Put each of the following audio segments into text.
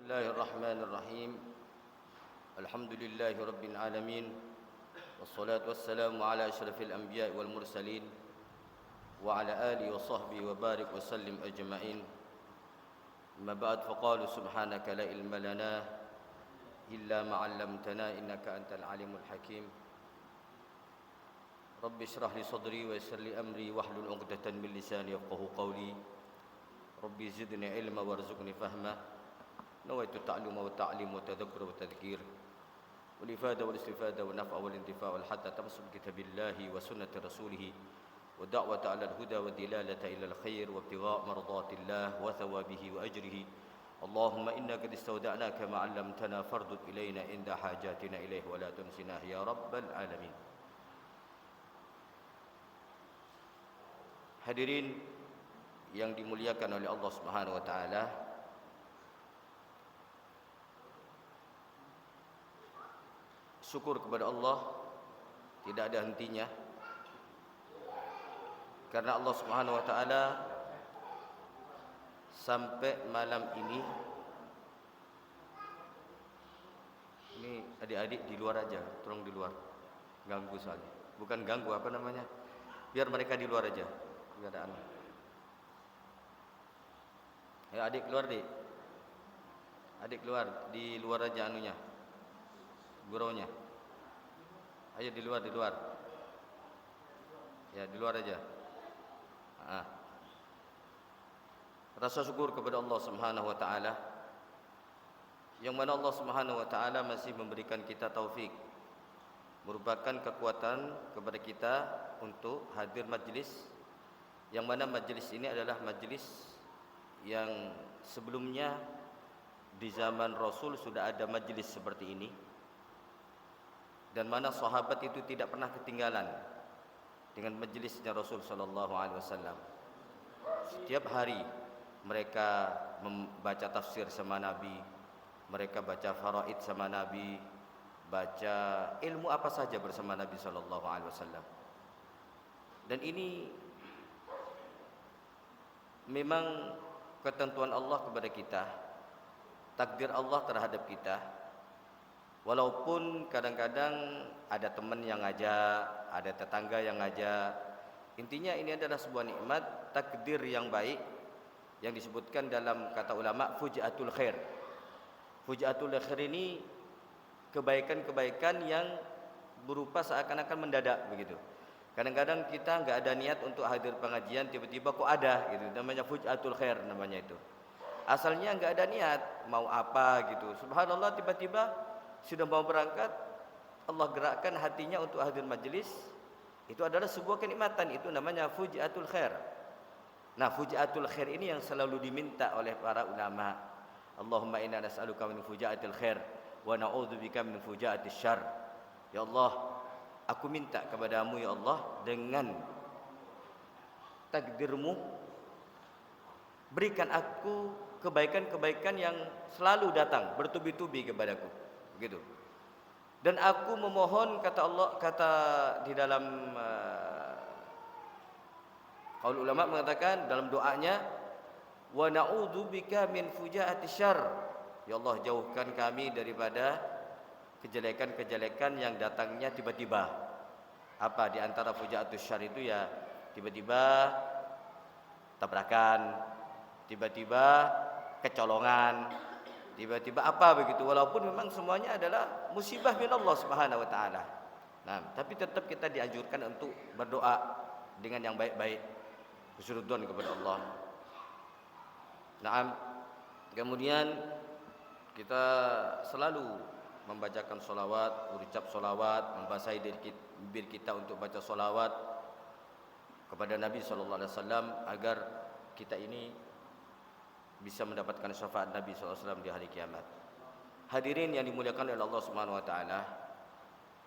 الله الرحمن الرحيم. الحمد لله رب العالمين، والصلاة والسلام على أشرف الأنبياء والمرسلين وعلى آله وصحبه وبارك وسلم أجمعين. أما بعد، فقالوا سبحانك لا علم لنا إلا ما علمتنا إنك أنت العليم الحكيم. رب اشرح لي صدري ويسر لي أمري واحلل عقدة من لساني يفقهوا قولي. ربي زدني علما وارزقني فهما. نويت التعلم والتعليم والتذكر والتذكير والإفادة والاستفادة والنفع والانتفاع والحتى تمسك بكتاب الله وسنة رسوله والدعوة على الهدى والدلالة إلى الخير وابتغاء مرضات الله وثوابه وأجره. اللهم إنا قد استودعناك ما علمتنا فاردد إلينا عند حاجاتنا إليه ولا تنسناه يا رب العالمين. Hadirin yang dimuliakan oleh Allah Subhanahu wa taala, syukur kepada Allah tidak ada hentinya, karena Allah Subhanahu wa taala sampai malam ini adik-adik di luar aja, tolong di luar, ganggu soalnya. Bukan ganggu, apa namanya, biar mereka di luar aja, enggak ada anu. Ya adik keluar, Dik. Adik keluar, di luar aja anunya, gurunya. Ayo di luar, di luar. Ya, di luar aja. Rasa syukur kepada Allah Subhanahu wa taala, yang mana Allah Subhanahu wa taala masih memberikan kita taufik, merupakan kekuatan kepada kita untuk hadir majlis, yang mana majlis ini adalah majlis yang sebelumnya di zaman Rasul sudah ada majlis seperti ini, dan mana sahabat itu tidak pernah ketinggalan dengan majlisnya Rasul sallallahu alaihi wasallam. Setiap hari mereka membaca tafsir sama Nabi, mereka baca faraid sama Nabi, baca ilmu apa saja bersama Nabi sallallahu alaihi wasallam. Dan ini memang ketentuan Allah kepada kita, takdir Allah terhadap kita. Walaupun kadang-kadang ada teman yang ngajak, ada tetangga yang ngajak, intinya ini adalah sebuah nikmat, takdir yang baik, yang disebutkan dalam kata ulama fujatul khair. Fujatul khair ini kebaikan-kebaikan yang berupa seakan-akan mendadak begitu. Kadang-kadang kita enggak ada niat untuk hadir pengajian, tiba-tiba kok ada gitu. Namanya fujatul khair namanya itu. Asalnya enggak ada niat mau apa gitu. Subhanallah, tiba-tiba sudah mau berangkat, Allah gerakkan hatinya untuk hadir majelis. Itu adalah sebuah kenikmatan, itu namanya fujatul khair. Nah, fujatul khair ini yang selalu diminta oleh para ulama. Allahumma inna nas'aluka min fujatil khair wa na'udzubika min fujatil syarr. Ya Allah, aku minta kepadamu ya Allah, dengan takdirmu berikan aku kebaikan-kebaikan yang selalu datang bertubi-tubi kepadaku, begitu. Dan aku memohon, kata Allah, kata di dalam qaul ulama mengatakan dalam doanya, wa na'udzubika min fujaati syarr. Ya Allah, jauhkan kami daripada kejelekan-kejelekan yang datangnya tiba-tiba. Apa di antara fujaatus syarr itu? Ya tiba-tiba tabrakan, tiba-tiba kecolongan, tiba-tiba apa begitu. Walaupun memang semuanya adalah musibah min Allah Subhanahu wa taala. Nah, tapi tetap kita dianjurkan untuk berdoa dengan yang baik-baik, husnudzon kepada Allah. Nah, kemudian kita selalu membacakan solawat, berucap solawat, membasahi bibir kita untuk baca solawat kepada Nabi sallallahu alaihi wasallam, agar kita ini bisa mendapatkan syafaat Nabi sallallahu alaihi wasallam di hari kiamat. Hadirin yang dimuliakan oleh Allah Subhanahu wa taala,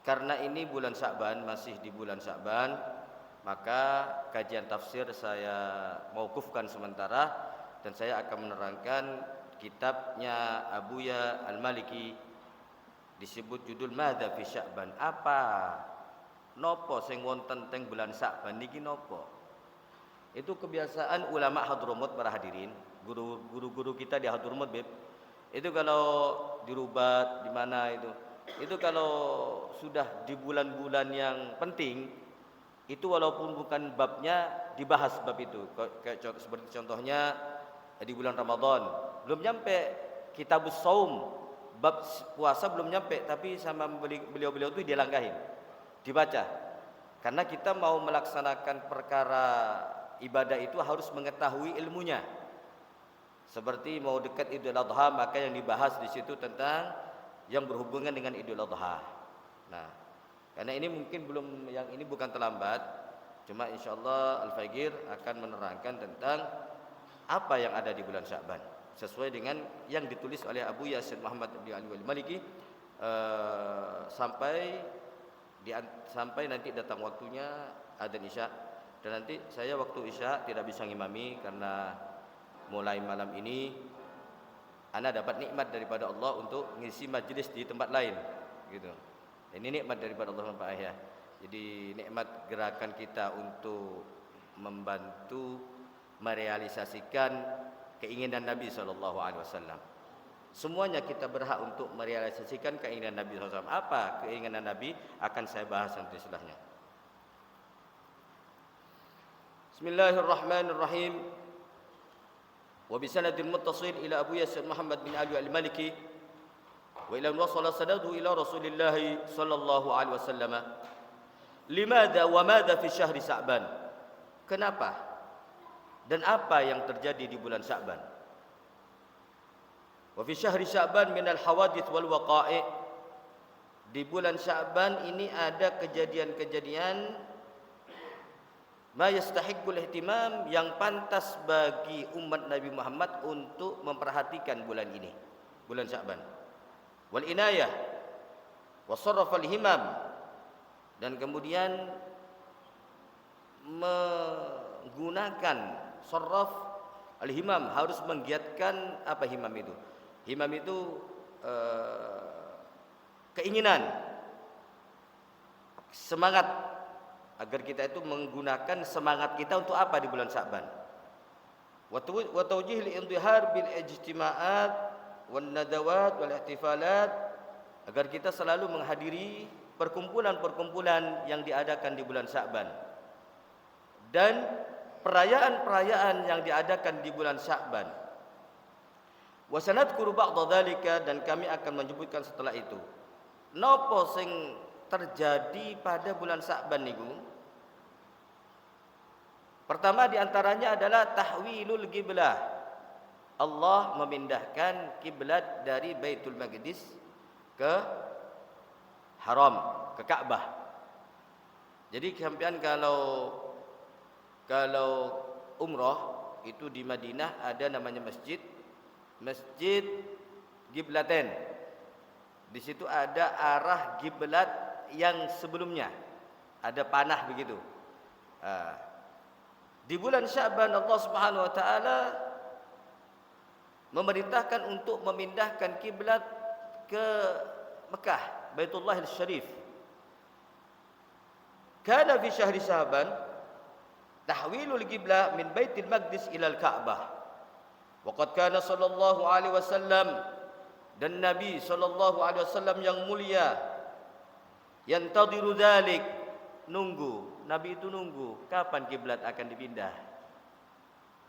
karena ini bulan Sya'ban, masih di bulan Sya'ban, maka kajian tafsir saya mauqufkan sementara, dan saya akan menerangkan kitabnya Abuya Al-Maliki, disebut judul Madza fi Sya'ban. Apa nopo sing wonten teng bulan Sya'ban niki nopo? Itu kebiasaan ulama Hadramut, para hadirin, guru-guru kita di Hadramut, Beb. Itu kalau di Rubat, di mana itu kalau sudah di bulan-bulan yang penting, itu walaupun bukan babnya dibahas bab itu. Seperti contohnya di bulan Ramadan, belum nyampe kitabus saum, bab puasa belum nyampe, tapi sama beliau-beliau itu dia langgahin, dibaca. Karena kita mau melaksanakan perkara ibadah itu harus mengetahui ilmunya. Seperti mau dekat Idul Adha, maka yang dibahas di situ tentang yang berhubungan dengan Idul Adha. Nah, karena ini mungkin belum, yang ini bukan terlambat, cuma insyaallah Al-Faqir akan menerangkan tentang apa yang ada di bulan Sya'ban sesuai dengan yang ditulis oleh Abu Yasin Muhammad bin Ali Al-Maliki sampai nanti datang waktunya adzan Isya. Dan nanti saya waktu Isya tidak bisa ngimami karena mulai malam ini ana dapat nikmat daripada Allah untuk ngisi majlis di tempat lain gitu. Ini nikmat daripada Allah Pak ya. Jadi nikmat gerakan kita untuk membantu merealisasikan keinginan Nabi sallallahu alaihi wasallam. Semuanya kita berhak untuk merealisasikan keinginan Nabi sallallahu alaihi wasallam. Apa keinginan Nabi akan saya bahas nanti setelahnya. Bismillahirrahmanirrahim. وبسند متصل إلى أبو ياسر محمد بن علي المالكي وإلى وصل سنده إلى رسول الله صلى الله عليه وسلم لماذا وماذا في شهر شعبان. Kenapa dan apa yang terjadi di bulan Sya'ban. Wa fi syahri Sya'ban min al-hawadits wal waqa'i'. Di bulan Sya'ban ini ada kejadian-kejadian ma yastahiqqul ihtimam, yang pantas bagi umat Nabi Muhammad untuk memperhatikan bulan ini, bulan Sya'ban. Wal inayah wa sarrafal himam, dan kemudian menggunakan sarraf al-himam, harus menggiatkan. Apa himam itu? Himam itu keinginan, semangat, agar kita itu menggunakan semangat kita untuk apa di bulan Sya'ban. Wa tawjih al-indihar bil ijtima'at wan nadawat wal ihtifalat, agar kita selalu menghadiri perkumpulan-perkumpulan yang diadakan di bulan Sya'ban dan perayaan-perayaan yang diadakan di bulan Sya'ban. Wa sanadkuru ba'dha dzalika, dan kami akan menyebutkan setelah itu napa sing terjadi pada bulan Sya'ban niku. Pertama di antaranya adalah tahwilul qiblah. Allah memindahkan kiblat dari Baitul Maqdis ke Haram, ke Ka'bah. Jadi sampean kalau umrah itu di Madinah ada namanya Masjid Qiblatain. Di situ ada arah kiblat yang sebelumnya, ada panah begitu. Di bulan Sya'ban Allah Subhanahu wa taala memerintahkan untuk memindahkan kiblat ke Mekah, Baitullahil Syarif. Kana fi syahri Sya'ban tahwilul qiblah min Baitul Maqdis ila al-Ka'bah. Wa qad kana sallallahu alaihi wasallam, dan Nabi sallallahu alaihi wasallam yang mulia yantadiru dzalik, nunggu. Nabi itu nunggu kapan kiblat akan dipindah.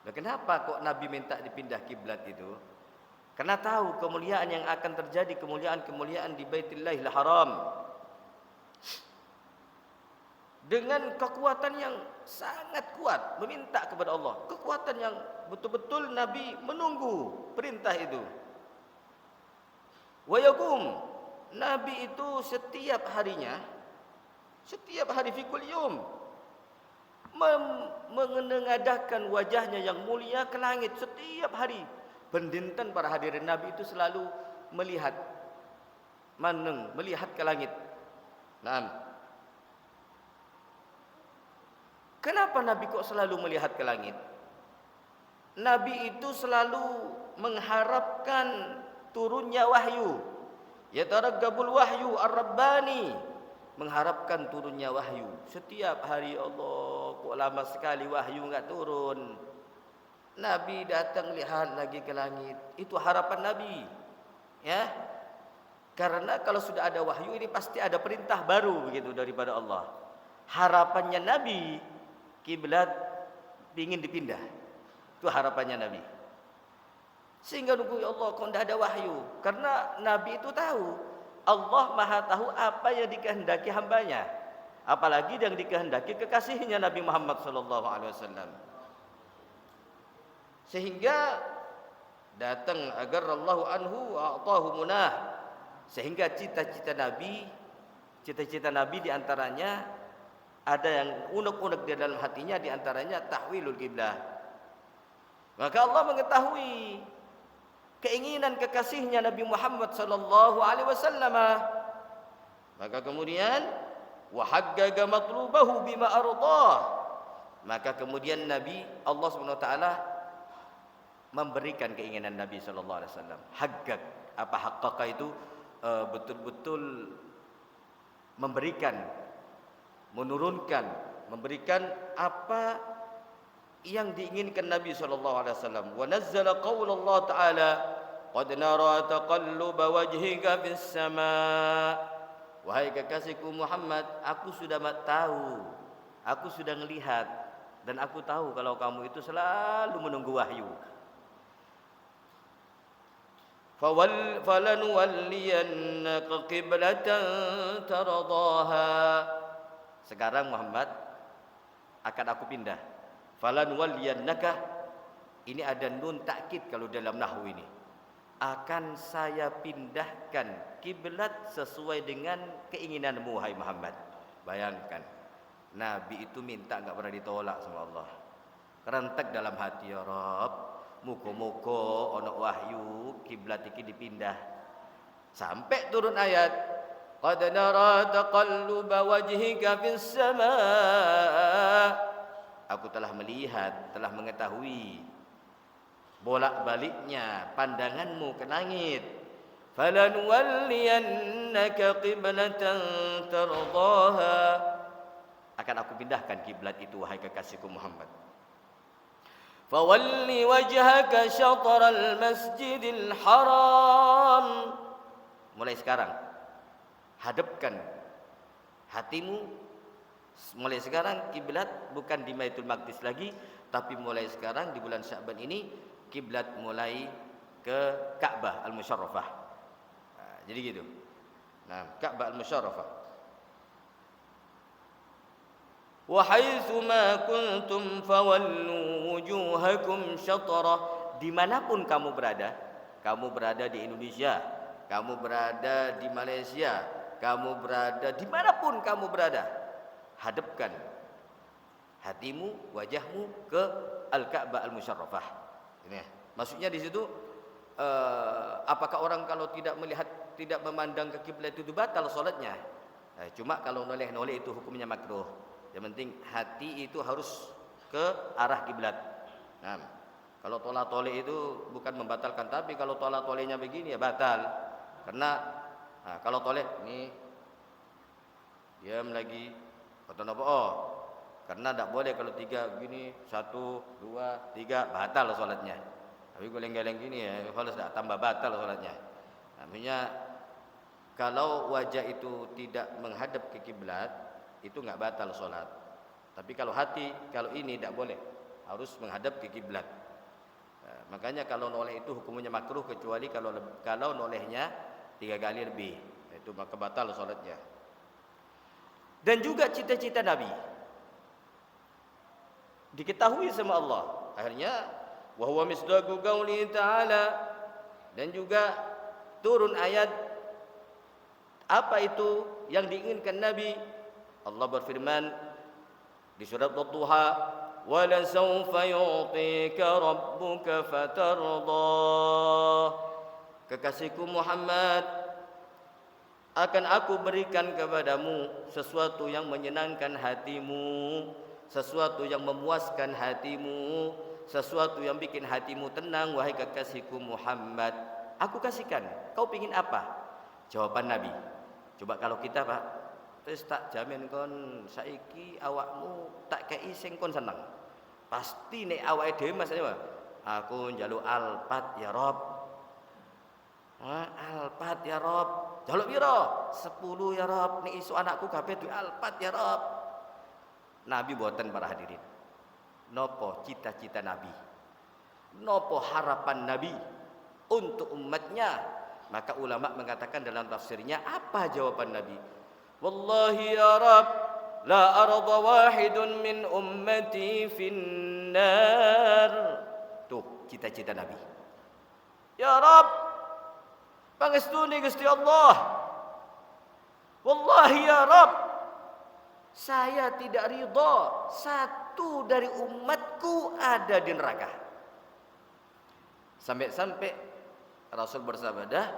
Nah, kenapa kok Nabi minta dipindah kiblat itu? Karena tahu kemuliaan yang akan terjadi, kemuliaan di Baitullahil Haram. Dengan kekuatan yang sangat kuat meminta kepada Allah. Kekuatan yang betul-betul Nabi menunggu perintah itu. Wa yaqum, Nabi itu setiap harinya, setiap hari fi kulli yawm menengadahkan wajahnya yang mulia ke langit setiap hari. Bendinten para hadirin, Nabi itu selalu melihat ke langit. Naam. Kenapa Nabi kok selalu melihat ke langit? Nabi itu selalu mengharapkan turunnya wahyu. Yataraggabul wahyu ar-rabbani, mengharapkan turunnya wahyu. Setiap hari, Allah kok lama sekali wahyu enggak turun. Nabi datang lihat lagi ke langit. Itu harapan Nabi. Ya, karena kalau sudah ada wahyu ini pasti ada perintah baru begitu daripada Allah. Harapannya Nabi kiblat ingin dipindah. Itu harapannya Nabi. Sehingga nunggu ya Allah kok tidak ada wahyu. Karena Nabi itu tahu Allah Maha tahu apa yang dikehendaki hambanya. Apalagi yang dikehendaki kekasihnya Nabi Muhammad SAW. Sehingga datang agar Allahu anhu a'tahu munah. Sehingga cita-cita Nabi diantaranya ada yang unek-unek di dalam hatinya, diantaranya tahwilul kiblah. Maka Allah mengetahui keinginan kekasihnya Nabi Muhammad sallallahu alaihi wasallam. Maka kemudian wa haggaga matlubahu bima ardah. Maka kemudian Allah Subhanahu wa taala memberikan keinginan Nabi sallallahu alaihi wasallam. Haggag, apa haqqaqa itu? Betul-betul memberikan, menurunkan, memberikan apa yang diinginkan Nabi sallallahu alaihi wasallam. Wa nazzala qaulullah ta'ala qad nara taqalluba wajhika fis sama. Wahai kekasihku Muhammad, aku sudah tahu, aku sudah melihat, dan aku tahu kalau kamu itu selalu menunggu wahyu. Falanuwalliyannaka qiblatan tardaha. Sekarang Muhammad akan aku pindah. Falanuwalliyannaka, ini ada nun takkid kalau dalam nahwu ini. Akan saya pindahkan kiblat sesuai dengan keinginanmu wahai Muhammad. Bayangkan, Nabi itu minta enggak pernah ditolak sama Allah. Kerentek dalam hati, ya Rabb, muga-muga ana wahyu kiblat iki dipindah. Sampai turun ayat qad nara taqalluba wajhika fis samaa. Aku telah melihat, telah mengetahui bolak-baliknya pandanganmu ke langit. Falanuwalliyannaka qiblatan tardaha. Akan aku pindahkan kiblat itu wahai kekasihku Muhammad. Fawalli wajhaka syatral masjidil haram. Mulai sekarang hadapkan hatimu, mulai sekarang kiblat bukan di Baitul Maqdis lagi, tapi mulai sekarang di bulan Sya'ban ini kiblat mulai ke Ka'bah Al-Musyarrafah. Jadi gitu. Nah, Ka'bah Al-Musyarrafah. Wa haitsu ma kuntum fawallu wujuhakum syatrah. Dimanapun kamu berada di Indonesia, kamu berada di Malaysia, kamu berada dimanapun kamu berada, hadapkan hatimu, wajahmu ke Al-Ka'bah Al-Musyarrafah. Ini maksudnya di situ apakah orang kalau tidak melihat, tidak memandang ke kiblat itu batal salatnya? Cuma kalau noleh-noleh itu hukumnya makruh. Yang penting hati itu harus ke arah kiblat. Nah, kalau tolak-toleh itu bukan membatalkan, tapi kalau tolak-tolehnya begini ya batal. Karena kalau toleh ini diam lagi atau apa? Karena tidak boleh kalau tiga begini, 1, 2, 3 batal salatnya. Tapi goleng-goleng gini ya, kalau sudah tambah batal salatnya. Namanya kalau wajah itu tidak menghadap ke kiblat, itu enggak batal salat. Tapi kalau hati, kalau ini tidak boleh, harus menghadap ke kiblat. Makanya kalau noleh itu hukumnya makruh, kecuali kalau nolehnya 3 kali lebih, itu maka batal salatnya. Dan juga cita-cita Nabi diketahui sama Allah. Akhirnya wa huwa misdaqu qouli ta'ala, dan juga turun ayat apa itu yang diinginkan Nabi. Allah berfirman di surat Ad-Duha, wa la sawfa yu'tika rabbuka fatardah. Kekasihku Muhammad, akan aku berikan kepadamu sesuatu yang menyenangkan hatimu, sesuatu yang memuaskan hatimu, sesuatu yang bikin hatimu tenang wahai kekasihku Muhammad. Aku kasihkan. Kau pingin apa? Jawaban Nabi. Coba kalau kita, Pak, wis tak jamin kon saiki awakmu tak kei sing kon seneng. Pasti nek awake dhewe Mas, aku njaluk Alphard ya Rob. ya Rob. Jaluk piro? 10 ya Rob. Nek isu anakku kabeh duwe alpat ya Rob. Nabi boten para hadirin. Nopo cita-cita Nabi? Nopo harapan Nabi untuk umatnya? Maka ulama mengatakan dalam tafsirnya, apa jawaban Nabi? Wallahi ya Rabb, la arda wahidun min ummati finnar. Tuh cita-cita Nabi. Ya Rabb, pangestuni Gusti Allah. Wallahi ya Rabb, saya tidak ridha satu dari umatku ada di neraka. Sampai-sampai Rasul bersabda,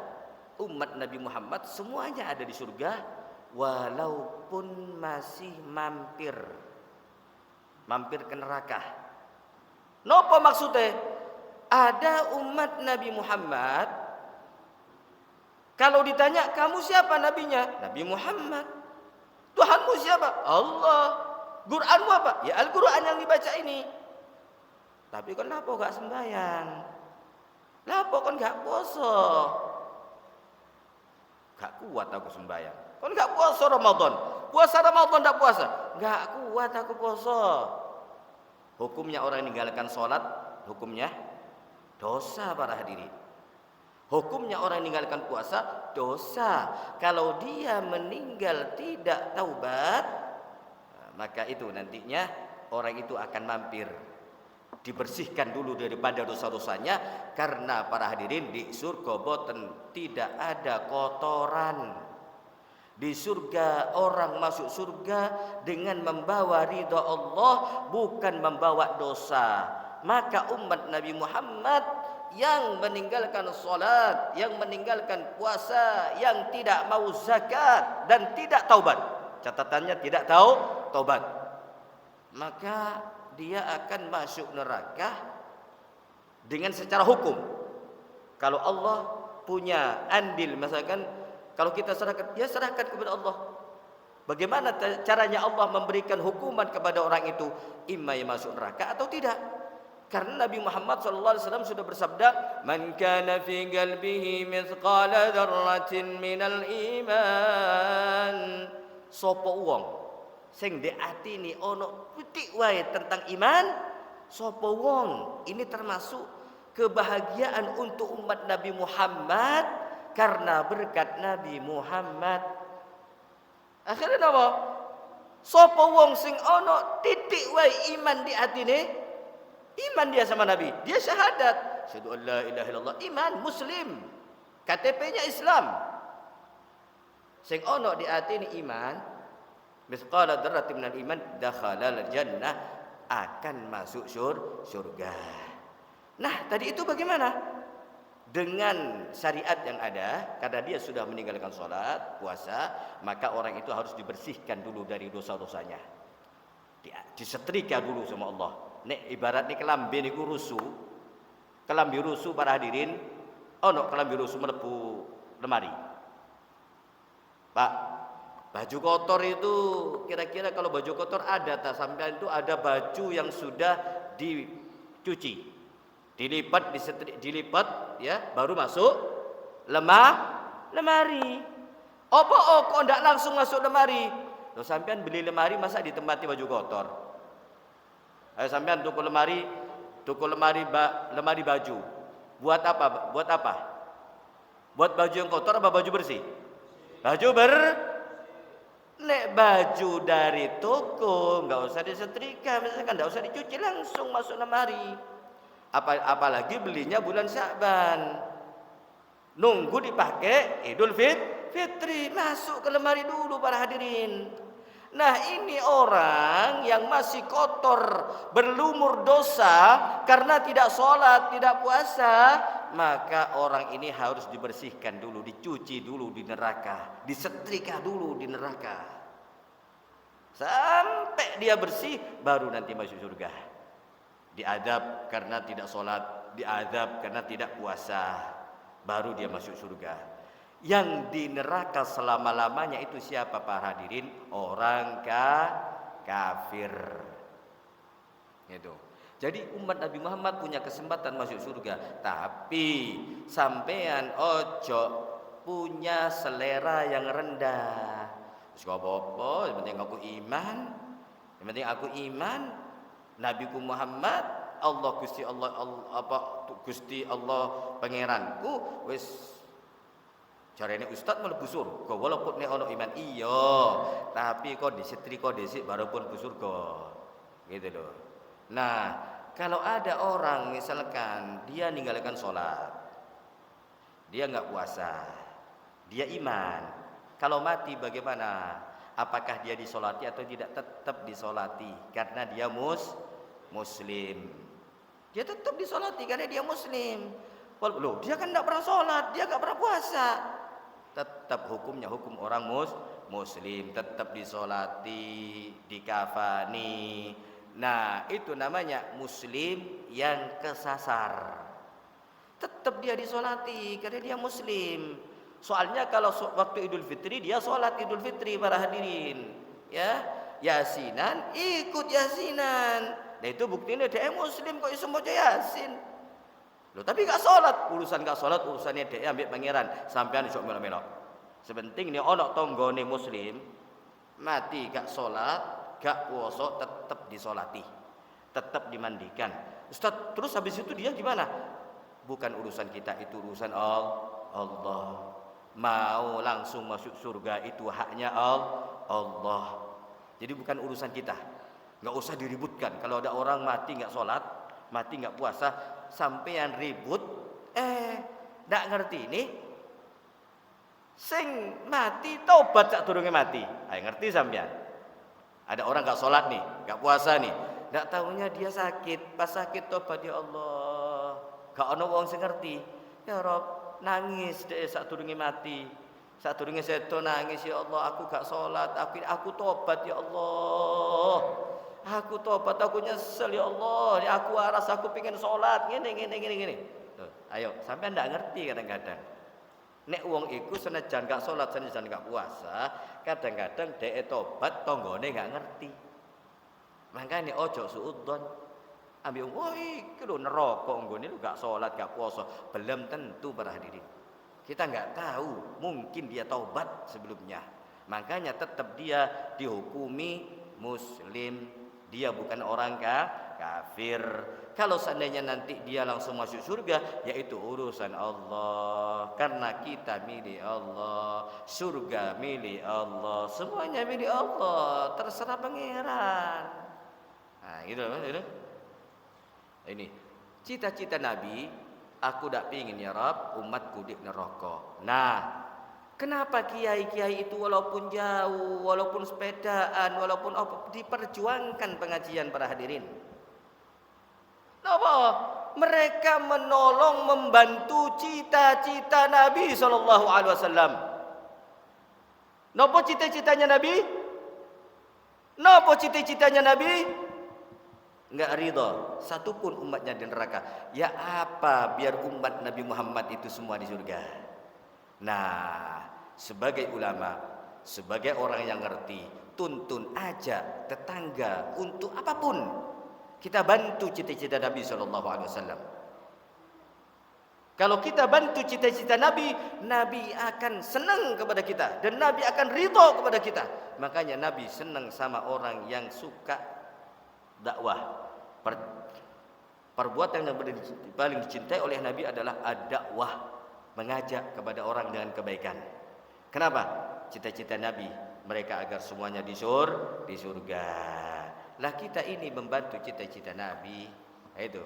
umat Nabi Muhammad semuanya ada di surga, walaupun masih mampir ke neraka. Nopo maksudnya? Ada umat Nabi Muhammad, kalau ditanya kamu siapa nabinya? Nabi Muhammad. Tuhanmu siapa? Allah. Quranmu apa? Ya Al-Quran yang dibaca ini. Tapi kenapa gak sembahyang? Kenapa kan gak puasa? Gak kuat aku sembahyang. Kan gak puasa Ramadan. Puasa Ramadan gak puasa. Gak kuat aku puasa. Hukumnya orang yang meninggalkan sholat, hukumnya dosa para hadirin. Hukumnya orang yang meninggalkan puasa, dosa. Kalau dia meninggal tidak taubat, maka itu nantinya orang itu akan mampir. Dibersihkan dulu daripada dosa-dosanya, karena para hadirin di surga boten tidak ada kotoran. Di surga orang masuk surga dengan membawa ridha Allah, bukan membawa dosa. Maka umat Nabi Muhammad yang meninggalkan salat, yang meninggalkan puasa, yang tidak mau zakat dan tidak taubat, catatannya tidak tahu taubat, maka dia akan masuk neraka dengan secara hukum. Kalau Allah punya andil, misalkan kalau kita serahkan, ya serahkan kepada Allah. Bagaimana caranya Allah memberikan hukuman kepada orang itu? Imma yang masuk neraka atau tidak. Karena Nabi Muhammad SAW sudah bersabda, "Man kana fi qalbihi mithqala dzarratin minal iman." Sapa wong sing ndek atine ana titik wae tentang iman, sapa wong, ini termasuk kebahagiaan untuk umat Nabi Muhammad karena berkat Nabi Muhammad. Akhirnya apa? Sapa wong sing ana titik wae iman di atine, iman dia sama Nabi, dia syahadat, syahadu an la ilaha illallah, iman, muslim, KTP-nya Islam. Sing ono di atine iman, mithqala dzarratin minal iman, dakhalal jannah, akan masuk surga. Nah, tadi itu bagaimana? Dengan syariat yang ada, karena dia sudah meninggalkan sholat, puasa, maka orang itu harus dibersihkan dulu dari dosa-dosanya. Disetrika dulu sama Allah. Nek ibarat nih kelambi niku rusuh. Kelambi rusuh para hadirin, ono kelambi rusuh mlebu lemari. Pak, baju kotor itu kira-kira kalau baju kotor ada tak sampean itu ada baju yang sudah dicuci. Dilipat ya, baru masuk lemari. Apa kok ndak langsung masuk lemari? Loh sampean beli lemari masa ditempati baju kotor? Ayo sampean tuku lemari baju. Buat apa? Buat baju yang kotor apa baju bersih? Nek baju dari toko enggak usah disetrika, misalkan enggak usah dicuci, langsung masuk lemari. Apalagi belinya bulan Sya'ban. Nunggu dipakai Idul Fitri, masuk ke lemari dulu para hadirin. Nah, ini orang yang masih kotor, berlumur dosa karena tidak sholat, tidak puasa, maka orang ini harus dibersihkan dulu, dicuci dulu di neraka, disetrika dulu di neraka. Sampai dia bersih, baru nanti masuk surga. Diadab karena tidak sholat, diadab karena tidak puasa, baru dia masuk surga. Yang di neraka selama-lamanya itu siapa para hadirin? Orang kafir. Gitu. Jadi umat Nabi Muhammad punya kesempatan masuk surga, tapi sampean ojo punya selera yang rendah. Terus apa-apa, yang penting aku iman. Yang penting aku iman Nabiku Muhammad, Allah Gusti Allah, Gusti Allah pangeranku wis jarene ustaz mlebu surga walaupun nek ana iman iya, tapi kondisi baru pun mlebu surga. Gitu loh. Nah, kalau ada orang misalkan dia ninggalkan sholat, dia nggak puasa, dia iman, kalau mati bagaimana? Apakah dia disolati atau tidak? Tetap disolati karena dia muslim. Dia tetap disolati karena dia muslim. Loh, dia kan tidak pernah sholat, dia nggak pernah puasa. Tetap hukumnya hukum orang muslim, tetap disolati, dikafani. Nah, itu namanya muslim yang kesasar. Tetap dia disolati karena dia muslim. Soalnya kalau waktu Idul Fitri dia sholat Idul Fitri para hadirin, ya, yasinan ikut yasinan. Nah itu buktinya dia muslim kok iso maca yasin. Loh tapi gak sholat, urusannya dia ambil pangeran, sampean iso melo-melo. Sepenting nih ono tonggone muslim mati gak sholat, gak puasa tetap disolati, tetap dimandikan. Ustaz, terus habis itu dia gimana? Bukan urusan kita, itu urusan Allah. Mau langsung masuk surga itu haknya Allah. Jadi bukan urusan kita. Nggak usah diributkan. Kalau ada orang mati nggak sholat, mati nggak puasa, sampean ribut, nggak ngerti ini. Sing mati taubat sak durunge mati. Ayo ngerti sampean. Ada orang nggak sholat nih, nggak puasa nih, nggak tahunya dia sakit. Pas sakit tobat ya Allah. Gak ono wong sing ngerti. Ya Rob, nangis deh saat durunge mati, saat durunge sedo nangis, ya Allah aku gak sholat, aku tobat ya Allah, aku tobat, aku nyesel ya Allah, ya aku waras, aku pengen sholat, gini. Tuh, ayo sampai ndak ngerti kadang-kadang. Nek wong iku senajan gak sholat, senajan gak puasa, kadang-kadang dhek tobat tonggone gak ngerti. Makanya ojo suudzon. Ambil woi, kalau neraka nggone lu gak sholat, gak puasa, belum tentu para hadirin. Kita nggak tahu, mungkin dia taubat sebelumnya. Makanya tetap dia dihukumi muslim, dia bukan orang kafir. Kalau seandainya nanti dia langsung masuk surga, yaitu urusan Allah. Karena kita milik Allah, surga milik Allah, semuanya milik Allah, terserah pangeran. Nah, gitu. Ini cita-cita Nabi, aku tak pingin ya Rab umatku di neraka. Nah, kenapa kiai-kiai itu walaupun jauh, walaupun sepedaan, walaupun apa, diperjuangkan pengajian para hadirin? Kenapa? Mereka menolong, membantu cita-cita Nabi SAW. Napa cita-citanya Nabi? Napa cita-citanya Nabi? Enggak ridha satupun umatnya di neraka. Ya apa biar umat Nabi Muhammad itu semua di surga. Nah, sebagai ulama, sebagai orang yang ngerti, tuntun aja tetangga untuk apapun. Kita bantu cita-cita Nabi SAW. Kalau kita bantu cita-cita Nabi, Nabi akan senang kepada kita dan Nabi akan ridha kepada kita. Makanya Nabi senang sama orang yang suka dakwah. Perbuatan yang paling dicintai oleh Nabi adalah ad-dakwah, mengajak kepada orang dengan kebaikan. Kenapa? Cita-cita Nabi mereka agar semuanya di surga. Lah kita ini membantu cita-cita Nabi. Itu.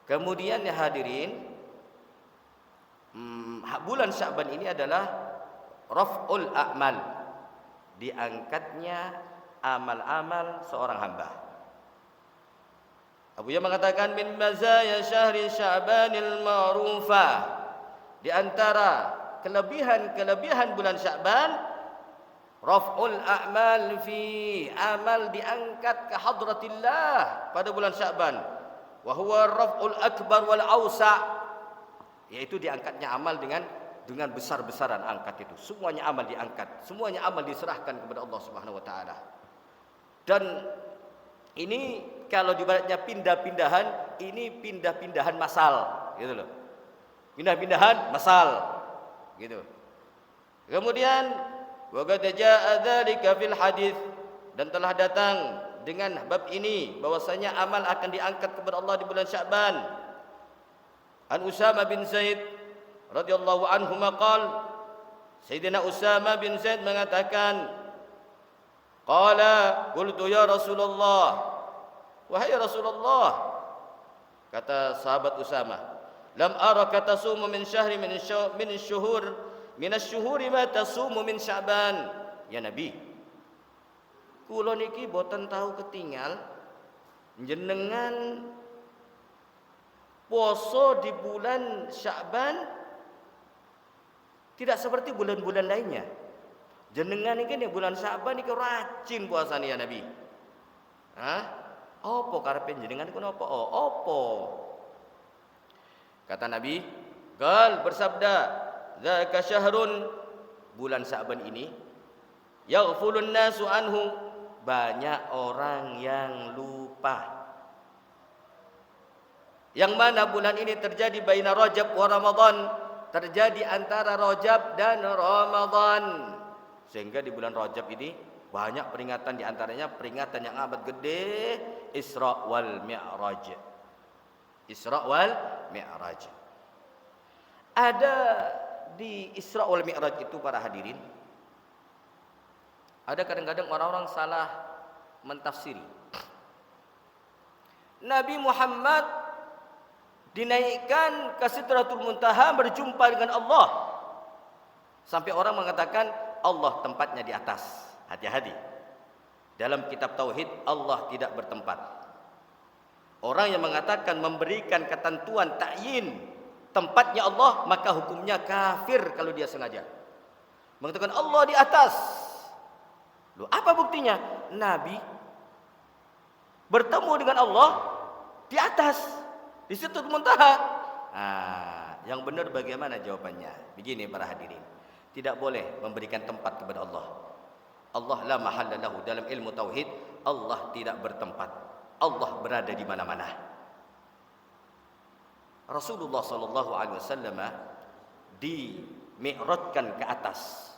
Kemudian ya hadirin, bulan Sya'ban ini adalah raf'ul a'mal, diangkatnya amal-amal seorang hamba. Abu Yahya mengatakan min mazaya syahri Sya'banil ma'rufah, di antara kelebihan bulan Sya'ban, raf'ul a'mal fi, amal diangkat ke hadratillah pada bulan Sya'ban. Wa huwa raf'ul akbar wal awsa', yaitu diangkatnya amal dengan besar-besaran angkat itu. Semuanya amal diangkat, semuanya amal diserahkan kepada Allah Subhanahu wa taala. Dan ini kalau dibaratnya pindah-pindahan, ini pindah-pindahan masal, gitu loh. Pindah-pindahan masal, gitu. Kemudian wa qad jaa'a dzalika fil hadis, dan telah datang dengan bab ini bahwasanya amal akan diangkat kepada Allah di bulan Sya'ban. An Usama bin Zaid radhiyallahu anhu maqal, Sayyidina Usama bin Zaid mengatakan, qala qultu ya Rasulullah, wahai Rasulullah, kata sahabat Usama, lam araka tasumu min syahri min syuhur min asy-syuhuri ma tasumu min Sya'ban. Ya Nabi, kula niki boten tahu ketinggal jenengan puasa di bulan Sya'ban tidak seperti bulan-bulan lainnya. Jenengan iki nek bulan Sya'ban iki rajin puasane ya Nabi. Hah? Apa karepe jenengan iku napa? Oh, apa? Kata Nabi, qal bersabda, dzaka syahrun, bulan Sya'ban ini yaghfulun nasu anhu, banyak orang yang lupa. Yang mana bulan ini terjadi baina Rajab wa Ramadan, terjadi antara Rajab dan Ramadan. Sehingga di bulan Rajab ini banyak peringatan, di antaranya peringatan yang amat gede, Isra wal Mi'raj. Isra wal Mi'raj. Ada di Isra wal Mi'raj itu para hadirin, ada kadang-kadang orang-orang salah mentafsiri. Nabi Muhammad dinaikkan ke Sidratul Muntaha berjumpa dengan Allah, sampai orang mengatakan Allah tempatnya di atas. Hati-hati, dalam kitab tauhid Allah tidak bertempat. Orang yang mengatakan memberikan ketentuan ta'yin tempatnya Allah, maka hukumnya kafir kalau dia sengaja mengatakan Allah di atas. Loh, apa buktinya? Nabi bertemu dengan Allah di atas, di Sidratul Muntaha. Yang benar bagaimana jawabannya? Begini para hadirin, tidak boleh memberikan tempat kepada Allah. Allah la mahalla lahu, dalam ilmu tauhid Allah tidak bertempat. Allah berada di mana-mana. Rasulullah sallallahu alaihi wasallam dimi'rajkan ke atas.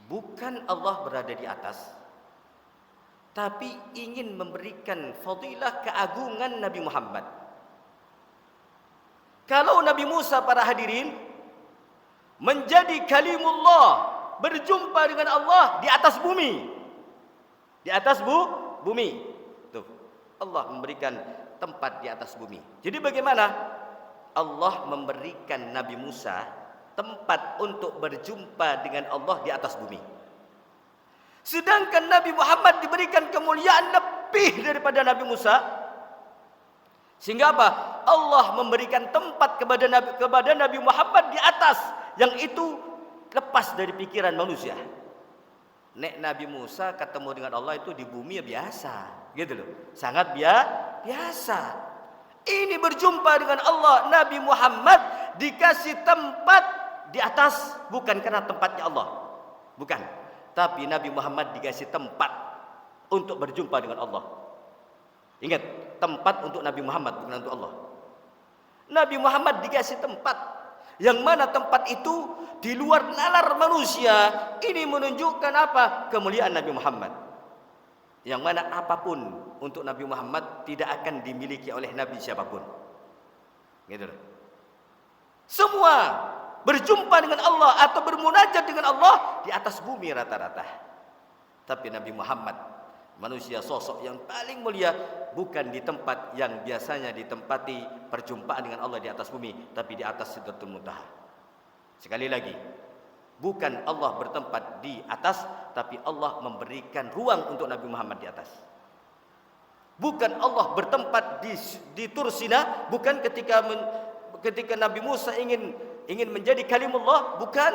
Bukan Allah berada di atas, tapi ingin memberikan fadilah keagungan Nabi Muhammad. Kalau Nabi Musa para hadirin menjadi kalimullah, berjumpa dengan Allah di atas bumi. Di atas bumi. Tuh, Allah memberikan tempat di atas bumi. Jadi bagaimana? Allah memberikan Nabi Musa tempat untuk berjumpa dengan Allah di atas bumi. Sedangkan Nabi Muhammad diberikan kemuliaan lebih daripada Nabi Musa. Sehingga apa? Allah memberikan tempat kepada Nabi Muhammad di atas, yang itu lepas dari pikiran manusia. Nek Nabi Musa ketemu dengan Allah itu di bumi ya biasa, gitu loh. Sangat biasa. Ini berjumpa dengan Allah, Nabi Muhammad dikasih tempat di atas, bukan karena tempatnya Allah, bukan. Tapi Nabi Muhammad dikasih tempat untuk berjumpa dengan Allah. Ingat, tempat untuk Nabi Muhammad, bukan untuk Allah. Nabi Muhammad dikasih tempat, yang mana tempat itu di luar nalar manusia. Ini menunjukkan apa? Kemuliaan Nabi Muhammad, yang mana apapun untuk Nabi Muhammad tidak akan dimiliki oleh Nabi siapapun, gitu loh. Semua berjumpa dengan Allah atau bermunajat dengan Allah di atas bumi rata-rata. Tapi Nabi Muhammad, manusia sosok yang paling mulia, bukan di tempat yang biasanya ditempati perjumpaan dengan Allah di atas bumi, tapi di atas Sidratul Muntaha. Sekali lagi, bukan Allah bertempat di atas, tapi Allah memberikan ruang untuk Nabi Muhammad di atas. Bukan Allah bertempat di Tur Sina, bukan ketika Nabi Musa ingin menjadi kalimullah, bukan.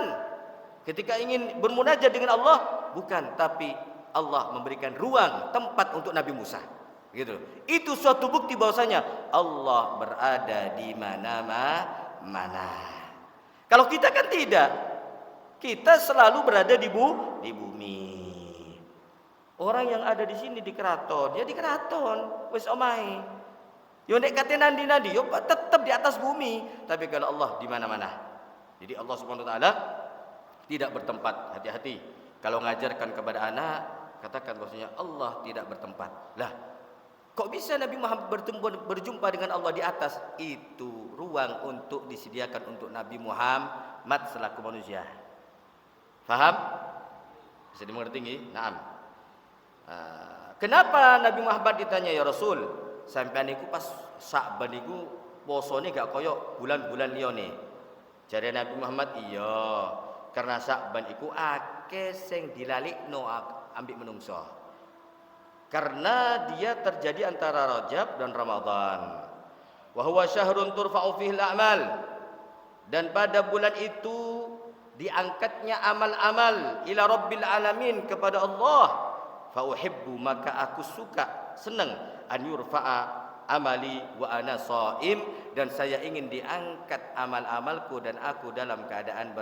Ketika ingin bermunajat dengan Allah, bukan. Tapi Allah memberikan ruang, tempat untuk Nabi Musa, gitu. Itu suatu bukti bahwasanya Allah berada di mana-mana. Kalau kita kan tidak, kita selalu berada di bumi. Orang yang ada di sini di keraton, ya di keraton, wis omahe. Yo nek kate nandi-nandi, yo tetap di atas bumi. Tapi kalau Allah di mana-mana, Jadi Allah Subhanahu wa taala tidak bertempat. Hati-hati kalau mengajarkan kepada anak, katakan bahwasanya Allah tidak bertempat. Lah, kok bisa Nabi Muhammad berjumpa dengan Allah di atas? Itu ruang untuk disediakan untuk Nabi Muhammad selaku manusia. Faham? Bisa dimengerti nggih? Naam. Kenapa Nabi Muhammad ditanya ya Rasul? Sampean niku pas Sa'ban niku posone gak koyok bulan-bulan liyane. Jare Nabi Muhammad, iya, karena Sa'ban iku akeh sing dilalikno ambek menungso. Karena dia terjadi antara Rajab dan Ramadan. Wa huwa syahrun turfa'u fihi al-a'mal. Dan pada bulan itu diangkatnya amal-amal ila rabbil alamin kepada Allah. Fa uhibbu, maka aku suka, senang, an yurfa'a amali wa ana shaim, dan saya ingin diangkat amal-amalku dan aku dalam keadaan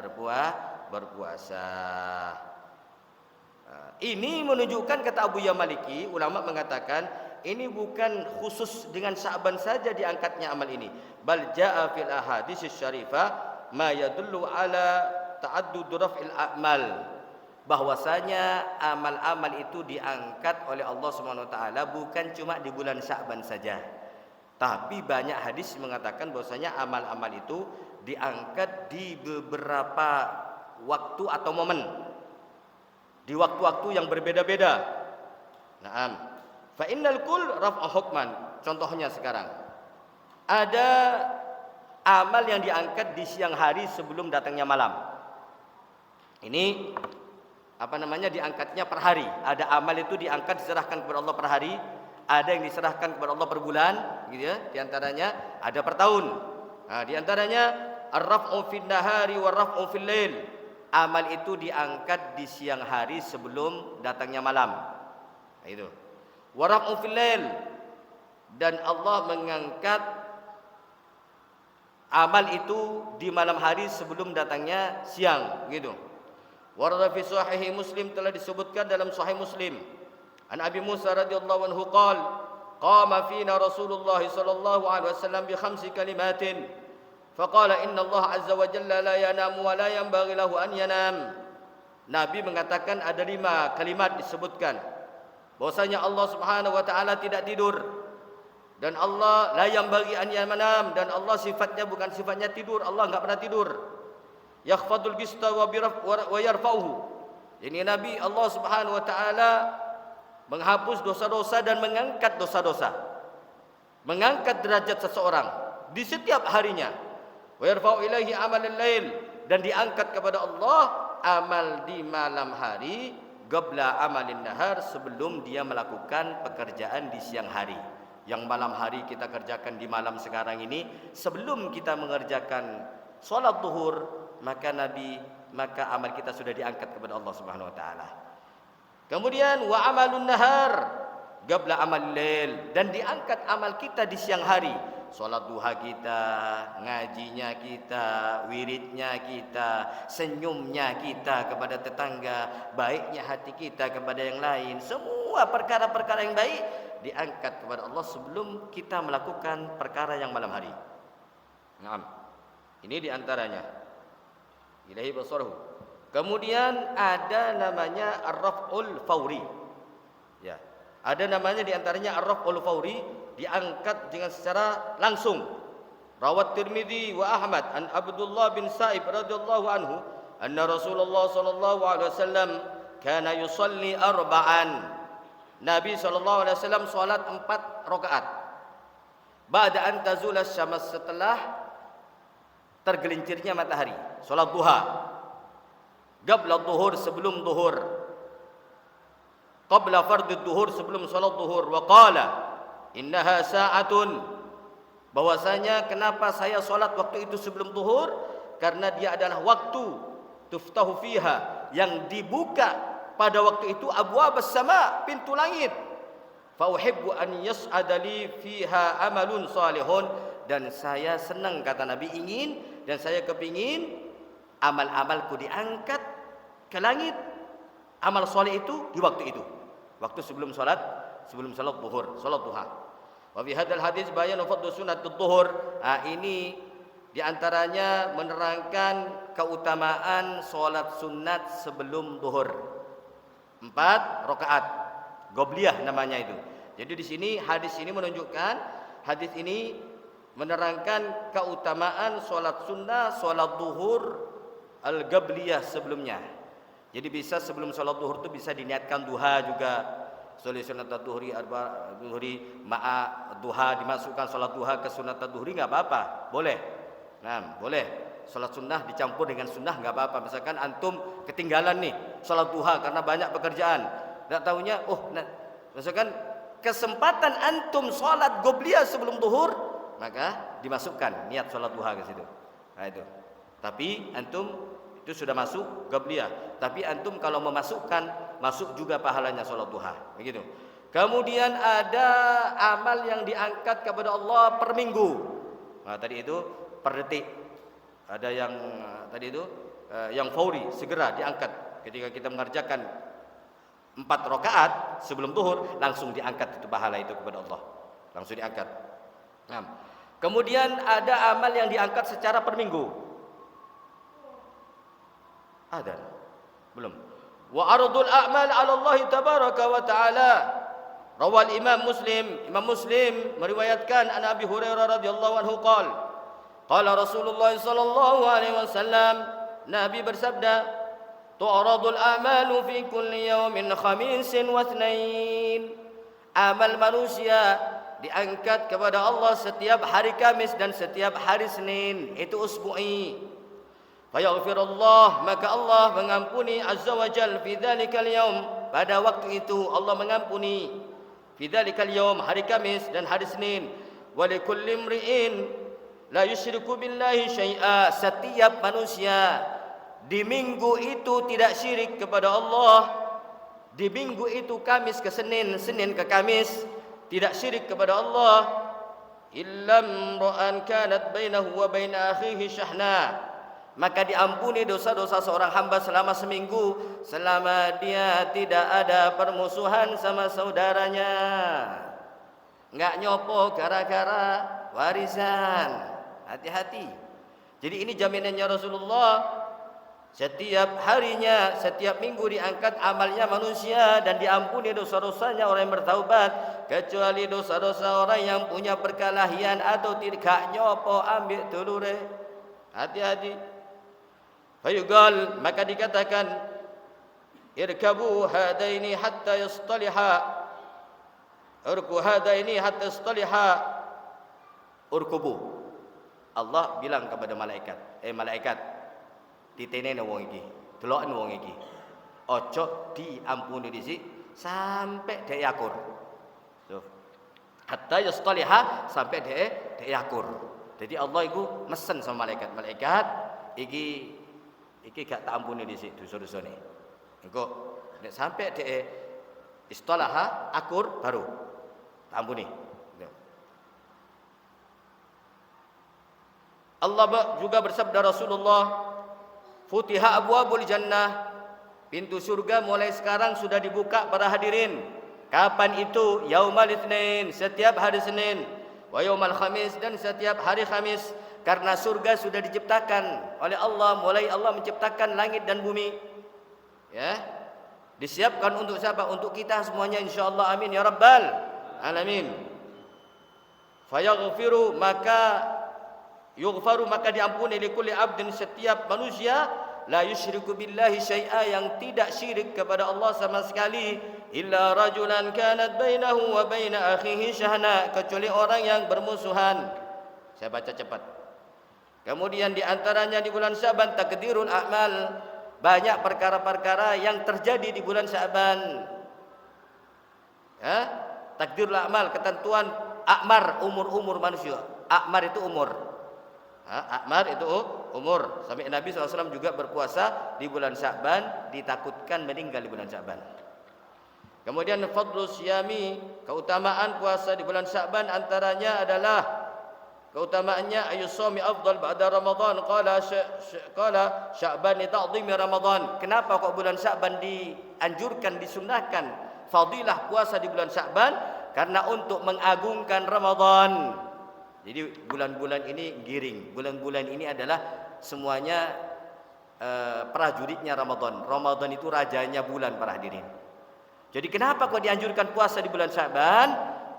berpuasa. Ini menunjukkan, kata Abu Yamaliki, ulama mengatakan ini bukan khusus dengan Sya'ban saja diangkatnya amal ini, bal jaa fil ahadits syarifah ma yadullu ala ta'addud raf'il a'mal, bahwasanya amal-amal itu diangkat oleh Allah Subhanahu wa taala bukan cuma di bulan Sya'ban saja. Tapi banyak hadis mengatakan bahwasanya amal-amal itu diangkat di beberapa waktu atau momen. Di waktu-waktu yang berbeda-beda. Naam. Fa innal kull raf'a hukman. Contohnya sekarang. Ada amal yang diangkat di siang hari sebelum datangnya malam. Ini diangkatnya per hari. Ada amal itu diangkat diserahkan kepada Allah per hari, ada yang diserahkan kepada Allah per bulan, gitu ya. Di antaranya ada per tahun. Nah, di antaranya ar-raf'u fin nahari wa raf'u fil lail. Amal itu diangkat di siang hari sebelum datangnya malam. Nah, itu. Wa raf'u fil lail, dan Allah mengangkat amal itu di malam hari sebelum datangnya siang, gitu. Warada fi sahih Muslim, telah disebutkan dalam sahih Muslim. An Abi Musa radhiyallahu anhu qala qama fina Rasulullah sallallahu alaihi wasallam bi khamsi kalimatin faqala inna Allah azza wa jalla la yanamu wa la yanbaghi lahu an yanam. Nabi mengatakan ada 5 kalimat disebutkan bahwasanya Allah Subhanahu wa taala tidak tidur, dan Allah la yanbaghi an yanam, dan Allah sifatnya bukan sifatnya tidur, Allah enggak pernah tidur. Yakhfadul qista wa yarfa'uhu. Ini Nabi Allah Subhanahu wa taala menghapus dosa-dosa dan mengangkat dosa-dosa. Mengangkat derajat seseorang di setiap harinya. Wa yarfa'u ilaihi amalal lail, dan diangkat kepada Allah amal di malam hari qabla amalin nahar, sebelum dia melakukan pekerjaan di siang hari. Yang malam hari kita kerjakan di malam sekarang ini, sebelum kita mengerjakan salat zuhur, maka amal kita sudah diangkat kepada Allah Subhanahu wa taala. Kemudian wa amalun nahar qabla amal lail, dan diangkat amal kita di siang hari. Salat duha kita, ngajinya kita, wiridnya kita, senyumnya kita kepada tetangga, baiknya hati kita kepada yang lain, semua perkara-perkara yang baik diangkat kepada Allah sebelum kita melakukan perkara yang malam hari. Naam. Ini diantaranya. Ilahi basarahu. Kemudian ada namanya ar-raf'ul fauri. Ya. Ada namanya diantaranya ar-raf'ul fauri, diangkat dengan secara langsung. Rawat Tirmidzi wa Ahmad an Abdullah bin Sa'ib radhiyallahu anhu anna Rasulullah sallallahu alaihi wasallam kana yusalli arba'an. Nabi sallallahu alaihi wasallam salat 4 rakaat. Ba'da an tazula syams, setelah tergelincirnya matahari, salat duha. Qabla dhuhur, sebelum dhuhur. Qabla fardhu dhuhur, sebelum salat dhuhur. Wa qala innaha sa'atun, bahwasanya kenapa saya salat waktu itu sebelum dhuhur, karena dia adalah waktu tuftahu fiha, yang dibuka pada waktu itu abwaabus sama, pintu langit. Fa uhibbu an yas'ada li fiha amalun salihun, dan saya senang, kata Nabi, ingin dan saya kepingin amal-amalku diangkat ke langit, amal soleh itu di waktu itu, waktu sebelum salat zuhur, salat duha. Wa fi hadzal hadis bayanu fadlu sunnatud zuhur. Ini Di antaranya menerangkan keutamaan solat sunat sebelum zuhur. 4 rakaat. Qobliyah namanya itu. Jadi di sini hadis ini menunjukkan, hadis ini menerangkan keutamaan solat sunnah, solat zuhur al-qabliyah sebelumnya. Jadi bisa sebelum solat zuhur itu bisa diniatkan duha juga. Solat sunat ad-duhri arba duhri ma'a duha, dimasukkan solat duha ke sunat ad-duhri enggak apa-apa, boleh. Nah, boleh. Salat sunnah dicampur dengan sunnah enggak apa-apa. Misalkan antum ketinggalan nih salat duha karena banyak pekerjaan. Enggak tahunya, misalkan kesempatan antum salat qobliyah sebelum zuhur, maka dimasukkan niat salat duha ke situ. Nah itu. Tapi antum itu sudah masuk qobliyah. Tapi antum kalau memasukkan, masuk juga pahalanya salat duha. Begitu. Kemudian ada amal yang diangkat kepada Allah per minggu. Nah, tadi itu per detik. Ada yang tadi itu yang fauri, segera diangkat. Ketika kita mengerjakan 4 rakaat sebelum zuhur, langsung diangkat itu pahala itu kepada Allah. Langsung diangkat. Nah, kemudian ada amal yang diangkat secara per minggu. Ada? Belum. Wa ardul a'mal 'ala Allah tabaraka wa ta'ala. Rawal Imam Muslim meriwayatkan an Abi Hurairah radhiyallahu anhu qala qala Rasulullah sallallahu alaihi wasallam, Nabi bersabda, tu'radul a'malu fi kulli yawmin khamisin wa itsnain. Amal manusia diangkat kepada Allah setiap hari Kamis dan setiap hari Senin, itu usbu'i. Fayaghfirullah, maka Allah mengampuni azza wa jalla fi dzalikal yaum, pada waktu itu Allah mengampuni fi dzalikal yaum, hari Kamis dan hari Senin. Wa likulli imri'in la yusyriku billahi syai'a, setiap manusia di minggu itu tidak syirik kepada Allah. Di minggu itu Kamis ke Senin, Senin ke Kamis, tidak syirik kepada Allah. Illam ra'an kanat bainahu wa baina akhihi syahna, maka diampuni dosa-dosa seorang hamba selama seminggu, selama dia tidak ada permusuhan sama saudaranya. Enggak nyopo gara-gara warisan. Hati-hati. Jadi ini jaminannya Rasulullah. Setiap harinya, setiap minggu diangkat amalnya manusia dan diampuni dosa-dosanya orang yang bertaubat, kecuali dosa-dosa orang yang punya perkelahian atau tidak nyopo ambil tulure. Hati-hati. Fayuqal, maka dikatakan, irkabu hadaini hatta yastaliha. Urku hadaini hatta yastaliha. Urkubu. Allah bilang kepada malaikat, malaikat, titene wong iki, deloken wong iki. Ojo diampuni dhisik sampai dhek yakur. Tuh. Hatta yastaliha, sampai dhek yakur. Jadi Allah iku mesen sama malaikat, malaikat iki gak tak ampuni dhisik dosa-dosane. Engko nek sampai dhek istalaha akur baru tak ampuni. Allah juga bersabda Rasulullah, futiha abwabul jannah, pintu surga mulai sekarang sudah dibuka para hadirin. Kapan itu? Yaumal itsnain, setiap hari Senin, wa yaumal khamis, dan setiap hari Khamis. Karena surga sudah diciptakan oleh Allah, mulai Allah menciptakan langit dan bumi. Ya. Disiapkan untuk siapa? Untuk kita semuanya insyaallah, amin ya rabbal alamin. Fayaghfiru, maka yughfaru, maka diampuni likulli abdin, setiap manusia, la yusyriku billahi syai'a, yang tidak syirik kepada Allah sama sekali, illa rajulan kanat bainahu wa baina akhihi syahna, kecuali orang yang bermusuhan. Saya baca cepat. Kemudian di antaranya di bulan Sya'ban takdirul a'mal, banyak perkara-perkara yang terjadi di bulan Sya'ban. Ya, takdirul a'mal, ketentuan akmar, umur-umur manusia. Akmar itu umur. Akmar itu umur. Sampai Nabi SAW juga berpuasa di bulan Sya'ban, ditakutkan meninggal di bulan Sya'ban. Kemudian fadlus syiyami, keutamaan puasa di bulan Sya'ban antaranya adalah keutamaannya ayyusami afdal ba'da Ramadan. Qala Sya'ban li ta'dhimi Ramadan. Kenapa kok bulan Sya'ban dianjurkan, disunnahkan fadilah puasa di bulan Sya'ban? Karena untuk mengagungkan Ramadan. Jadi bulan-bulan ini giring. Bulan-bulan ini adalah semuanya prajuritnya Ramadan. Ramadan itu rajanya bulan para hadirin. Jadi kenapa kok dianjurkan puasa di bulan Sya'ban?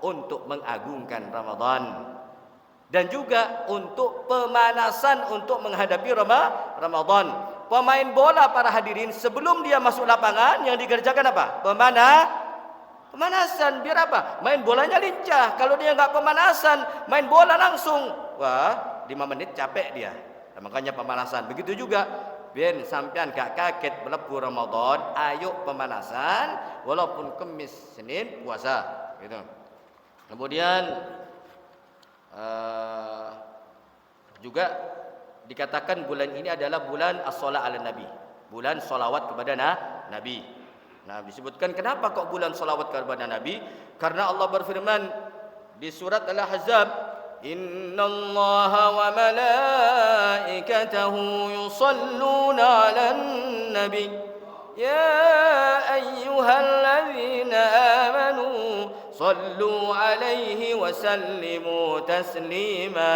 Untuk mengagungkan Ramadan. Dan juga untuk pemanasan untuk menghadapi Ramadan. Pemain bola para hadirin sebelum dia masuk lapangan yang dikerjakan apa? Pemanasan. Biar apa? Main bolanya lincah. Kalau dia enggak pemanasan, main bola langsung. Wah, 5 menit capek dia. Nah, makanya pemanasan. Begitu juga biar sampean gak kaget melebu Ramadan, ayo pemanasan walaupun Kamis, Senin puasa gitu. Kemudian juga dikatakan bulan ini adalah bulan as-shalah ala nabi, bulan salawat kepada Nabi. Nah, disebutkan kenapa kok bulan salawat kepada Nabi? Karena Allah berfirman di surat Al-Ahzab, "Innallaha wa malaikatahu yusalluna 'alan nabi ya ayyuhalladzina amanu sallu 'alaihi wa sallimu taslima."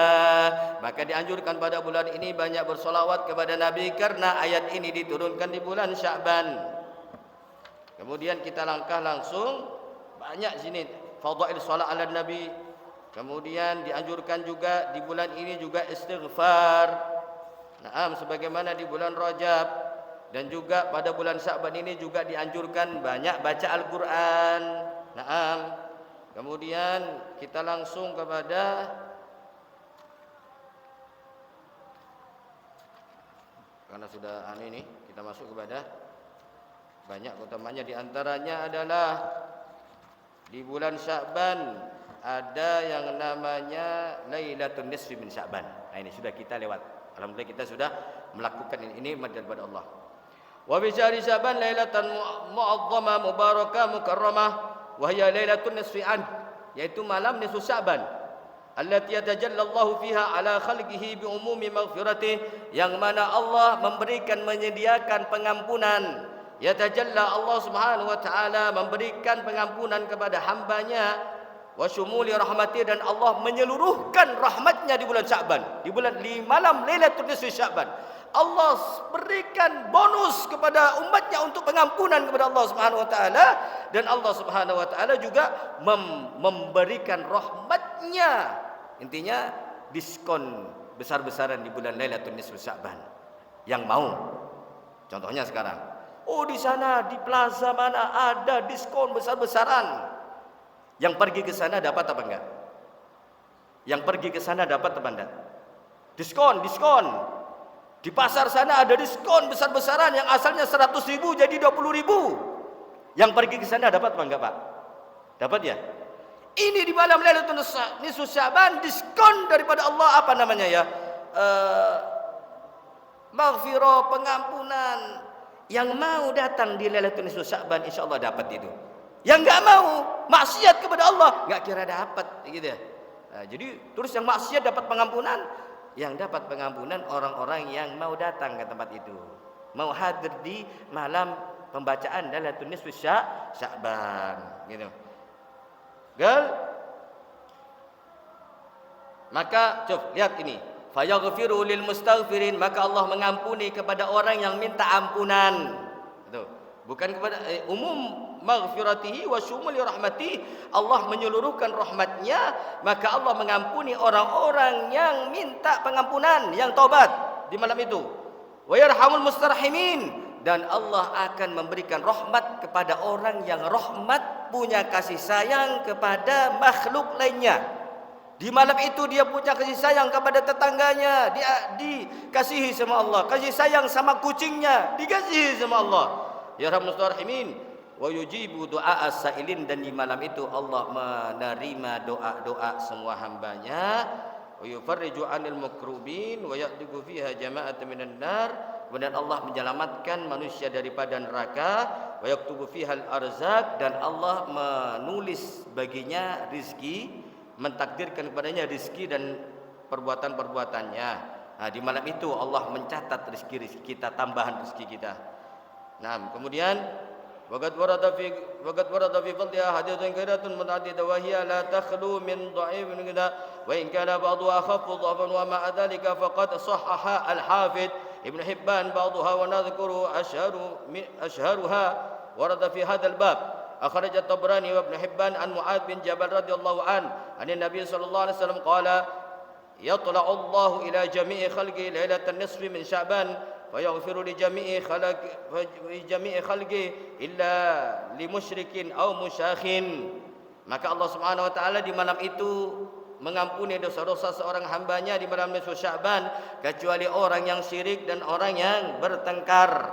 Maka dianjurkan pada bulan ini banyak bersolawat kepada Nabi karena ayat ini diturunkan di bulan Sya'ban. Kemudian kita langkah langsung, banyak sini fadail salat ala Nabi. Kemudian dianjurkan juga di bulan ini juga istighfar. Naam, sebagaimana di bulan Rajab. Dan juga pada bulan Sya'ban ini juga dianjurkan banyak baca Al-Quran. Naam. Kemudian kita langsung kepada karena sudah ini kita masuk kepada banyak utamanya, di antaranya adalah di bulan Sya'ban ada yang namanya Lailatul Nisfi min Sya'ban. Nah, ini sudah kita lewat. Alhamdulillah kita sudah melakukan ini daripada Allah. Wa bi syahri Sya'ban lailatan mu'azzamah mubarakah mukarramah wa hiya Lailatul Nisfi an, yaitu malam nisfu Sya'ban. Allati yatajalla Allahu fiha ala khalqihi bi umumi maghfiratih, yang mana Allah memberikan menyediakan pengampunan. Yatajalla Allah Subhanahu wa taala memberikan pengampunan kepada hambanya, wa syumuli rahmati, dan Allah menyeluruhkan rahmatnya di bulan Sya'ban, di malam Lailatul Nisfi Sya'ban. Allah berikan bonus kepada umatnya untuk pengampunan kepada Allah Subhanahu wa taala, dan Allah Subhanahu wa taala juga memberikan rahmatnya. Intinya diskon besar-besaran di bulan Lailatul Nisfi Sya'ban. Yang mau, contohnya sekarang, oh di sana di plaza mana ada diskon besar-besaran. Yang pergi ke sana dapat apa enggak? Yang pergi ke sana dapat apa enggak? Diskon. Di pasar sana ada diskon besar-besaran yang asalnya 100.000 jadi 20.000. Yang pergi ke sana dapat apa enggak, Pak? Dapat ya? Ini di malam Lailatul Nisfu Sya'ban diskon daripada Allah, apa namanya ya? Maghfirah, pengampunan. Yang mau datang di Lailatul Nisfu Sya'ban insyaallah dapat itu. Yang enggak mau maksiat kepada Allah enggak kira dapat gitu ya. Nah, jadi terus yang maksiat dapat pengampunan, yang dapat pengampunan orang-orang yang mau datang ke tempat itu, mau hadir di malam pembacaan Lailatul Nisfu Sya'ban gitu. Gal. Maka coba lihat ini. Fayaghfiru lil mustaghfirin, maka Allah mengampuni kepada orang yang minta ampunan. Itu. Bukan kepada umum maghfiratihi wa syumuli rahmatihi, Allah menyeluruhkan rahmatnya, maka Allah mengampuni orang-orang yang minta pengampunan, yang taubat di malam itu. Wa yarhamul mustarhimin, dan Allah akan memberikan rahmat kepada orang yang rahmat, punya kasih sayang kepada makhluk lainnya. Di malam itu dia punya kasih sayang kepada tetangganya, dia dikasihi sama Allah. Kasih sayang sama kucingnya, dikasihi sama Allah. Ya Rahman Mustarahimin wa yujibu du'a as-sa'ilin, dan di malam itu Allah menerima doa-doa semua hambanya. Wa yufarriju 'anil makrubin wa ya'tibu fiha jama'atan minan nar, kemudian Allah menyelamatkan manusia daripada neraka. Wa yaktubu fiha al-arzaq, dan Allah menulis baginya rizki, mentakdirkan kepadanya rizki dan perbuatan-perbuatannya. Nah, di malam itu Allah mencatat rizki kita, tambahan rizki kita. Nah, kemudian وقد ورد في فضلها حديث كثيرة متعددة وهي لا تخلو من ضعيف كذا وإن كان بعضها أخف ضعفا ومع ذلك فقد صحح الحافظ ابن حبان بعضها ونذكر أشهرها ورد في هذا الباب. أخرج الطبراني وابن حبان عن معاذ بن جبل رضي الله عنه عن النبي صلى الله عليه وسلم قال يطلع الله إلى جميع خلقه ليلة النصف من شعبان فيغفر لجميع خلقه إلا لمشرك أو مشاخٍ. Maka Allah Subhanahu wa taala di malam itu mengampuni dosa-dosa seorang hambanya di malam nisfu Sya'ban kecuali orang yang syirik dan orang yang bertengkar.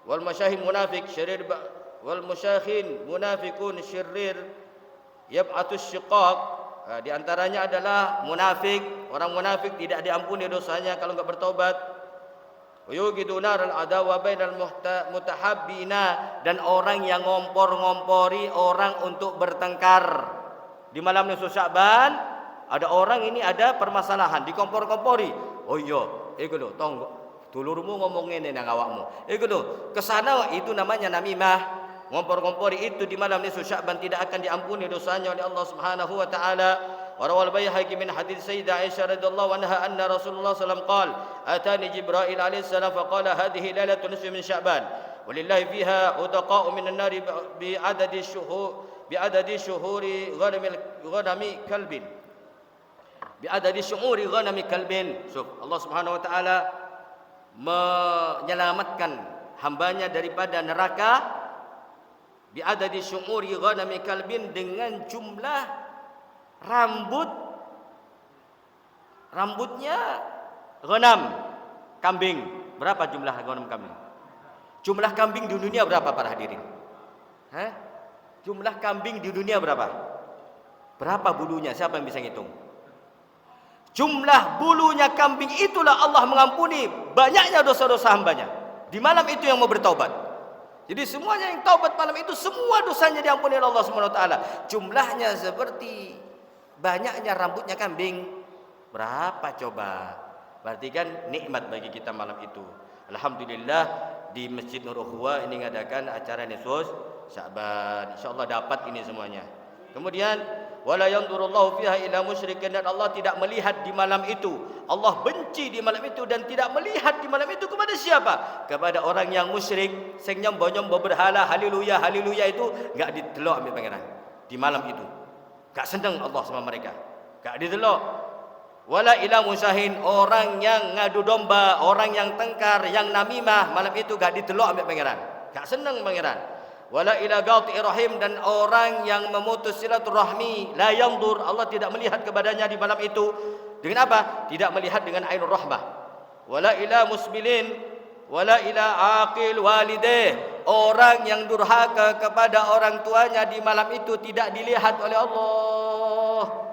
Wal masyahin munafik syirir wal musyakhin munafikun syirrir yab'atus syiqaq. Di antaranya adalah munafik. Orang munafik tidak diampuni dosanya kalau enggak bertobat. Yuqidu naral adawa bainal mutahabbina, dan orang yang ngompor-ngompori orang untuk bertengkar. Di malam nisfu Sya'ban ada orang ini ada permasalahan dikompor-kompori. Oh iya, iku lho tong dulurmu ngomong ngene nang awakmu. Iku lho, kesana itu namanya namimah. Ngompor-ngompori itu di malam nisfu Sya'ban tidak akan diampuni dosanya oleh Allah Subhanahu wa taala. وروى البيهقي من حديث سيدة عائشة رضي الله عنها أن رسول الله صلى الله عليه وسلم قال أتاني جبرائيل عليه السلام فقال هذه ليلة نصف من شعبان ولله فيها عتقاء من النار بعدد شهور غنم كلب بعدد شهور غنم كلب. Allah Subhanahu wa taala menyelamatkan hambanya daripada neraka bi'adadi syu'uri ghanami kalbin, dengan jumlah rambutnya ghanam kambing. Berapa jumlah ghanam kambing? Jumlah kambing di dunia berapa para hadirin? Jumlah kambing di dunia berapa? Berapa bulunya? Siapa yang bisa ngitung? Jumlah bulunya kambing itulah Allah mengampuni banyaknya dosa-dosa hambanya di malam itu yang mau bertaubat. Jadi semuanya yang taubat malam itu semua dosanya diampuni oleh Allah Subhanahu wa taala. Jumlahnya seperti banyaknya rambutnya kambing. Berapa coba? Berarti kan nikmat bagi kita malam itu. Alhamdulillah di Masjid Nur Ukhuwah ini mengadakan acara nisfu Sya'ban. Insyaallah dapat ini semuanya. Kemudian wala yanzurullahu fiha ila musyrikin, dan Allah tidak melihat di malam itu. Allah benci di malam itu dan tidak melihat di malam itu kepada siapa? Kepada orang yang musyrik, sing nyombo-nyombo berhala haleluya haleluya itu enggak ditelok ambil pangeran di malam itu. Gak senang Allah sama mereka, gak ditelok. Wala ila musahin, orang yang ngadu domba, orang yang tengkar, yang namimah, malam itu gak ditelok ambil pangeran, gak senang pangeran. Wala ila qati rahim, dan orang yang memutus silaturahmi, la yanzur, Allah tidak melihat kepadanya di malam itu. Dengan apa? Tidak melihat dengan ainur rahmah. Wala ila musbilin, wala ila aqil walideh, orang yang durhaka kepada orang tuanya di malam itu tidak dilihat oleh Allah.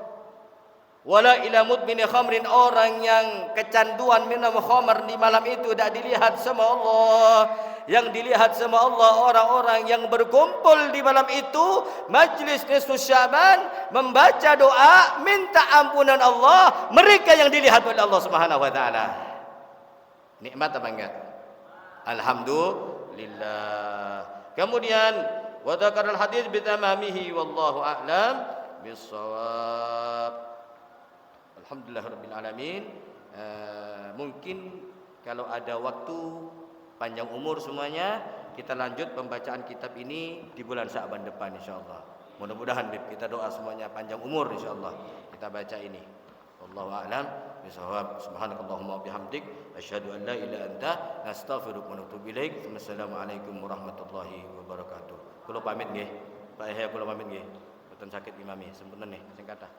Wala ila mudmini khamrin, orang yang kecanduan minum khamr di malam itu tidak dilihat sama Allah. Yang dilihat sama Allah orang-orang yang berkumpul di malam itu majlis nisfu Sya'ban, membaca doa minta ampunan Allah, mereka yang dilihat oleh Allah Subhanahu wa taala. Nikmat apa enggak? Alhamdulillah. Kemudian wa dzakara al-hadits bi tamamihi wallahu a'lam bis-shawab. Alhamdulillahirabbil alamin. Mungkin kalau ada waktu panjang umur semuanya, kita lanjut pembacaan kitab ini di bulan Sya'ban depan insyaallah. Mudah-mudahan kita doa semuanya panjang umur insyaallah. Kita baca ini. Wallahu a'lam bishawab. Subhanakallahumma bihamdik asyhadu an la ilaha illa anta nastaghfiruka wa natubu ilaik. Wassalamualaikum warahmatullahi wabarakatuh. Kula pamit nggih. Pak Yahya kula pamit nggih. Boten sakit imami, sempunten nggih sing kathah.